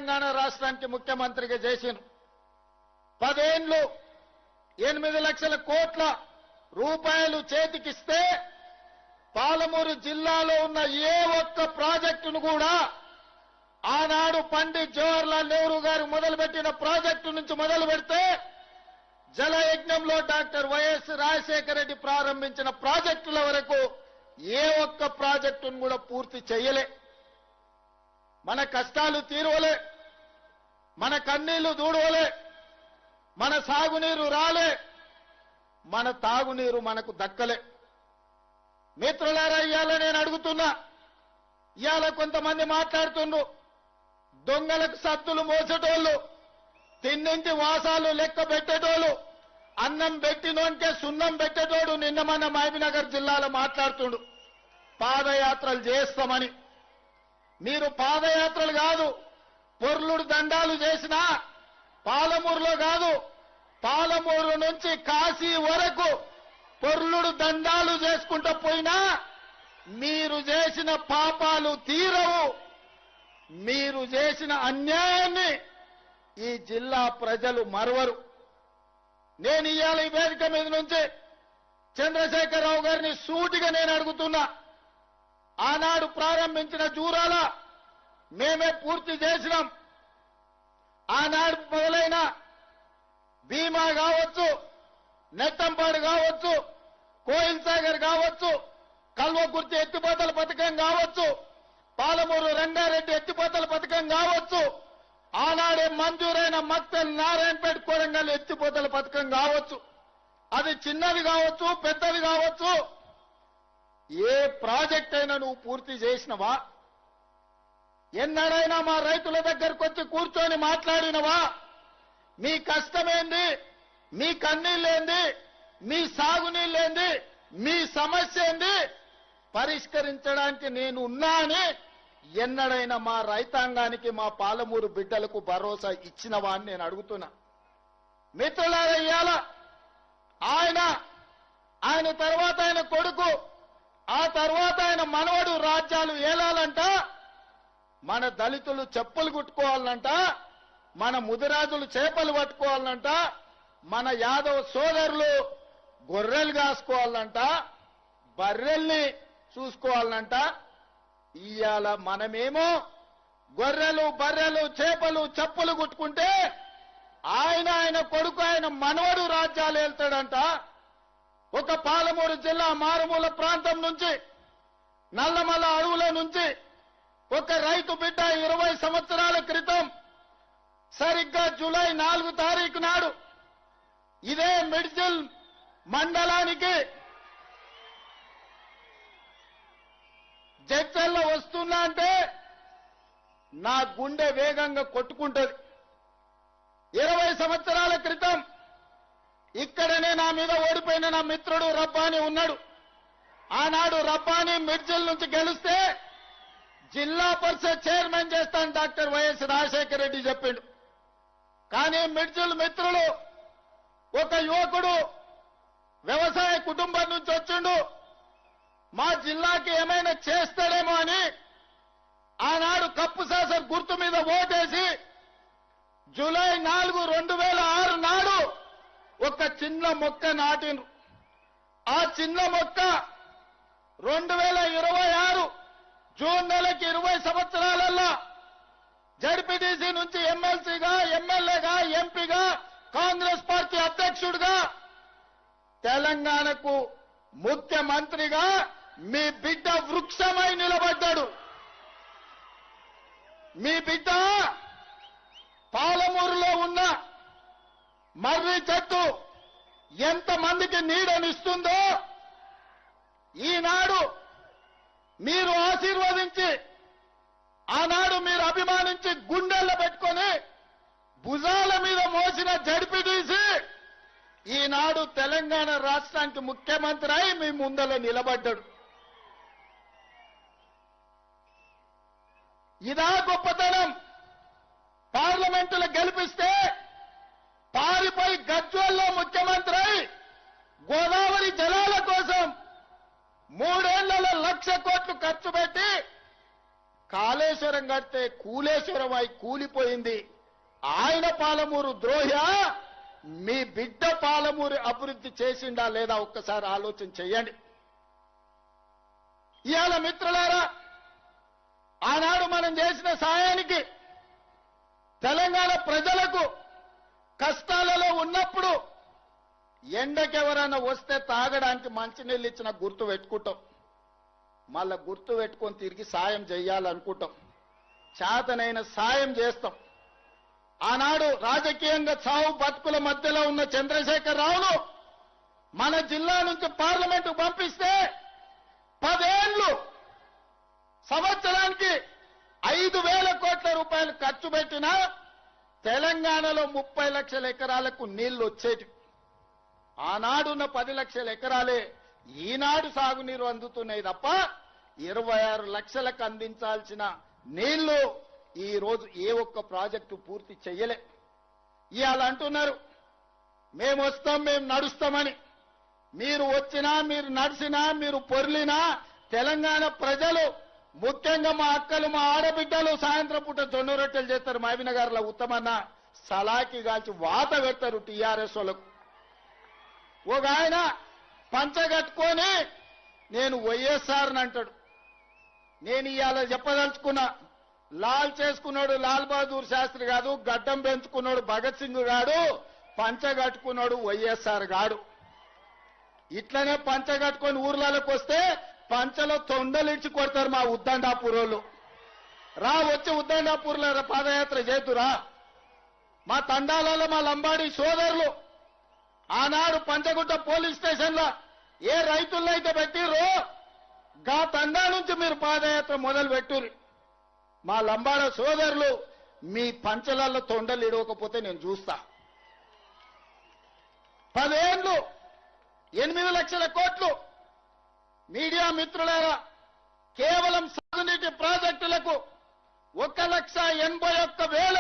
తెలంగాణ రాష్ట్రానికి ముఖ్యమంత్రిగా చేసిన 10 ఏళ్లు 8 లక్షల కోట్ల రూపాయలు చేతికిస్తే పాలమూరు జిల్లాలో ఉన్న ఏ ఒక్క ప్రాజెక్టును కూడా ఆనాడు పండిట్ జవహర్లాల్ నెహ్రూ గారు మొదలుపెట్టిన ప్రాజెక్టు నుంచి మొదలు పెడితే జలయజ్ఞంలో డాక్టర్ వైఎస్ రాజశేఖర రెడ్డి ప్రారంభించిన ప్రాజెక్టుల వరకు ఏ ఒక్క ప్రాజెక్టును కూడా పూర్తి చేయలే. మన కష్టాలు తీరవలే, మన కన్నీళ్లు దూడవలే, మన సాగునీరు రాలే, మన తాగునీరు మనకు దక్కలే. మిత్రులారా, ఇవాళ నేను అడుగుతున్నా, ఇవాళ కొంతమంది మాట్లాడుతుండ్రు దొంగలకు సత్తులు మోసేటోళ్ళు, తిన్నింటి వాసాలు లెక్క పెట్టేటోళ్ళు, అన్నం పెట్టినోనికే సున్నం పెట్టేటోడు నిన్న మన మహబూబ్నగర్ జిల్లాలో మాట్లాడుతుండు పాదయాత్రలు చేస్తామని. మీరు పాదయాత్రలు కాదు, పొర్లుడు దండాలు చేసినా పాలమూరులో కాదు, పాలమూరు నుంచి కాశీ వరకు పొర్లుడు దండాలు చేసుకుంటూ పోయినా మీరు చేసిన పాపాలు తీరవు. మీరు చేసిన అన్యాయాన్ని ఈ జిల్లా ప్రజలు మరవరు. నేను ఇవాళ ఈ వేదిక మీద నుంచి చంద్రశేఖరరావు గారిని సూటిగా నేను అడుగుతున్నా, ఆనాడు ప్రారంభించిన జూరాల మేమే పూర్తి చేసినాం. ఆనాడు మొదలైన భీమా కావచ్చు, నెట్టంపాడు కావచ్చు, కోయిల్ సాగర్ కావచ్చు, కల్వకుర్తి ఎత్తిపోతల పథకం కావచ్చు, పాలమూరు రంగారెడ్డి ఎత్తిపోతల పథకం కావచ్చు, ఆనాడే మంజూరైన మక్తల్ నారాయణపేట కొడంగల్ ఎత్తిపోతల పథకం కావచ్చు, అది చిన్నది కావచ్చు పెద్దది కావచ్చు, ఏ ప్రాజెక్ట్ అయినా నువ్వు పూర్తి చేసినవా? ఎన్నడైనా మా రైతుల దగ్గరకు వచ్చి కూర్చొని మాట్లాడినవా? మీ కష్టమేంది, మీ కన్నీళ్ళేంది, మీ సాగునీళ్ళేంది, మీ సమస్య ఏంది పరిష్కరించడానికి నేను ఉన్నా అని ఎన్నడైనా మా రైతాంగానికి, మా పాలమూరు బిడ్డలకు భరోసా ఇచ్చినవా అని నేను అడుగుతున్నా. మిత్రులారా, ఇయ్యాల ఆయన తర్వాత ఆయన కొడుకు, ఆ తర్వాత ఆయన మనవడు రాజ్యాలు ఏలాలంట, మన దళితులు చెప్పులు కుట్టుకోవాలంట, మన ముదిరాజులు చేపలు పట్టుకోవాలంట, మన యాదవ్ సోదరులు గొర్రెలు కాసుకోవాలంట, బర్రెల్ని చూసుకోవాలంట. ఇవాళ మనమేమో గొర్రెలు బర్రెలు చేపలు చెప్పులు కుట్టుకుంటే ఆయన కొడుకు ఆయన మనవడు రాజ్యాలు వెళ్తాడంట. ఒక పాలమూరు జిల్లా మారుమూల ప్రాంతం నుంచి, నల్లమల అడవుల నుంచి ఒక రైతు బిడ్డ 20 సంవత్సరాల క్రితం సరిగ్గా జూలై 4 తారీఖు నాడు ఇదే మిడ్జిల్ మండలానికి జడ్చల్లో వస్తున్నా అంటే నా గుండె వేగంగా కొట్టుకుంటది. 20 సంవత్సరాల క్రితం ఇక్కడనే నా మీద ఓడిపోయిన నా మిత్రుడు రబ్బానీ ఉన్నాడు. ఆనాడు రబ్బానీ మిడ్జిల్ నుంచి గెలిస్తే జిల్లా పరిషత్ చైర్మన్ చేస్తాను డాక్టర్ వైఎస్ రాజశేఖర రెడ్డి చెప్పిండు. కానీ మిడ్జిల్ మిత్రులు ఒక యువకుడు వ్యవసాయ కుటుంబం నుంచి వచ్చిండు, మా జిల్లాకి ఏమైనా చేస్తాడేమో అని ఆనాడు కప్పు శాసన గుర్తు మీద ఓటేసి జూలై 4, 2006 నాడు ఒక చిన్న మొక్క నాటిండ్రు. ఆ చిన్న మొక్క 2026 జూన్ నెలకి 20 సంవత్సరాలల్లో జడ్పీటీసీ నుంచి ఎమ్మెల్సీగా, ఎమ్మెల్యేగా, ఎంపీగా, కాంగ్రెస్ పార్టీ అధ్యక్షుడిగా, తెలంగాణకు ముఖ్యమంత్రిగా మీ బిడ్డ వృక్షమై నిలబడ్డాడు. మీ బిడ్డ పాలమూరులో ఉన్న మర్రి చెట్టు ఎంతమందికి నీడనిస్తుందో ఈనాడు మీరు ఆశీర్వదించి, ఆనాడు మీరు అభిమానించి గుండెల్లో పెట్టుకొని భుజాల మీద మోసిన జడ్పీటీసీ ఈనాడు తెలంగాణ రాష్ట్రానికి ముఖ్యమంత్రి అయి మీ ముందర నిలబడ్డాడు. ఇదా గొప్పతనం. పార్లమెంటులో గెలిపిస్తే పారిపోయి గజ్వేల్లో ముఖ్యమంత్రి అయి గోదావరి జలాల కోసం 3 ఏళ్లలో 1,00,000 కోట్లు ఖర్చు పెట్టి కాళేశ్వరం కాళేశ్వరం కడితే కూలేశ్వరం అయి కూలిపోయింది. ఆయన పాలమూరు ద్రోహి, మీ బిడ్డ పాలమూరు అభివృద్ధి చేసిండా లేదా ఒక్కసారి ఆలోచన చెయ్యండి. ఇవాళ మిత్రులారా, ఆనాడు మనం చేసిన సాయానికి తెలంగాణ ప్రజలకు కష్టాలలో ఉన్నప్పుడు ఎండకెవరైనా వస్తే తాగడానికి మంచినీళ్ళు ఇచ్చిన గుర్తు పెట్టుకుంటాం. మళ్ళా గుర్తు పెట్టుకొని తిరిగి సాయం చేయాలనుకుంటాం. చేతనైన సాయం చేస్తాం. ఆనాడు రాజకీయంగా చావు బతుకుల మధ్యలో ఉన్న చంద్రశేఖర్ రావును మన జిల్లా నుంచి పార్లమెంటు పంపిస్తే 10 ఏళ్లు సంవత్సరానికి 5,000 కోట్ల రూపాయలు ఖర్చు పెట్టినా తెలంగాణలో 30 లక్షల ఎకరాలకు నీళ్లు వచ్చేటి. ఆనాడున్న 10 లక్షల ఎకరాలే ఈనాడు సాగునీరు అందుతున్నాయి తప్ప 26 లక్షలకు అందించాల్సిన నీళ్లు ఈ రోజు ఏ ఒక్క ప్రాజెక్టు పూర్తి చెయ్యలే. ఇవాళ అంటున్నారు మేము వస్తాం, మేము నడుస్తామని. మీరు వచ్చినా, మీరు నడిచినా, మీరు పొర్లినా తెలంగాణ ప్రజలు, ముఖ్యంగా మా అక్కలు, మా ఆడబిడ్డలు సాయంత్రం పూట జొన్న రొట్టెలు చేస్తారు. మహబూబ్నగర్లో ఉత్తమన్న సలాకి కాల్చి వాత పెడతారు టీఆర్ఎస్ వాళ్ళకు. ఒక ఆయన పంచగట్టుకొని నేను వైఎస్ఆర్ అని అంటాడు. నేను ఇవాళ చెప్పదలుచుకున్నా, లాల్ చేసుకున్నాడు లాల్ బహదూర్ శాస్త్రి కాదు, గడ్డం పెంచుకున్నాడు భగత్ సింగ్ గాడు, పంచగట్టుకున్నాడు వైఎస్ఆర్ గాడు. ఇట్లనే పంచగట్టుకొని ఊర్లలోకి వస్తే పంచలో తొండలిడ్చి కొడతారు మా ఉద్దండాపూర్ వాళ్ళు. రా వచ్చి ఉద్దండాపూర్లో పాదయాత్ర చేతురా. మా తండాలలో మా లంబాడి సోదరులు ఆనాడు పంచగుట్ట పోలీస్ స్టేషన్ లో ఏ రైతుల్లో అయితే పెట్టిర్రో గా తండా నుంచి మీరు పాదయాత్ర మొదలు పెట్టుర్రి. మా లంబాడ సోదరులు మీ పంచలలో తొండలు ఇడవకపోతే నేను చూస్తా. 10 ఏళ్లు 8 లక్షల కోట్లు. మీడియా మిత్రులారా, కేవలం సాగునీటి ప్రాజెక్టులకు 1,81,000